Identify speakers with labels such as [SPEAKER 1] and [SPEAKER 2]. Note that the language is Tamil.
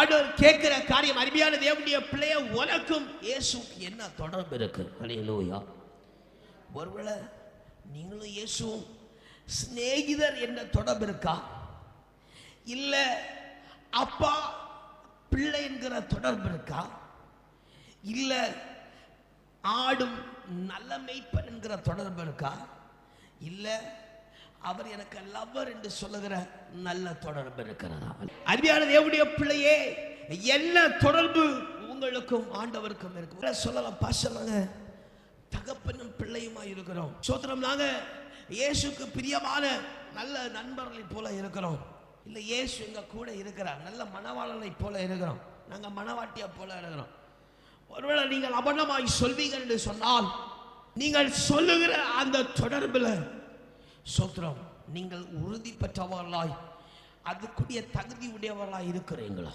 [SPEAKER 1] ஆண்டவர் கேட்கிற காரியம், அருமையான தேவனுடைய பிள்ளைய, உனக்கும் இயேசுக்கு என்ன தொடர்பு இருக்கு? ஹல்லேலூயா. ஒருவேளை நீங்களும் இயேசுவும் சிநேகிதர் என்ற தொடர்பு இருக்கா? இல்ல அப்பா பிள்ளை என்கிற தொடர்பு இருக்கா? இல்ல ஆடும் நல்ல மேய்ப்பன் என்கிற தொடர்பு இருக்கா? இல்ல அவர் எனக்கு லவ்வர் என்று சொல்லுகிற நல்ல தொடர்பு இருக்கிறதா? அருமையான தேவனுடைய பிள்ளையே, என்ன தொடர்பு உங்களுக்கும் ஆண்டவருக்கும் இருக்கு? சொல்லலாம், பாசலாங்க தகப்பனும் பிள்ளையுமா இருக்கிறோம். சோத்திரம், நாங்க இயேசுக்கு பிரியமான நல்ல நண்பர்களை போல இருக்கிறோம். இல்ல இயேசு எங்க கூட இருக்கிறார், நல்ல மணவாளனை போல இருக்கிறோம், நாங்க மணவாட்டியா போல இருக்கிறோம். ஒருவேளை நீங்கள் அபண்டமாய் சொல்வீர்கள் என்று சொன்னால், நீங்கள் சொல்லுகிற அந்த தொடர்புல சோத்திரம் நீங்கள் உறுதி பெற்றவர்களாய் அதுக்குரிய தகுதி உடையவர்களாய் இருக்கிறீங்களா?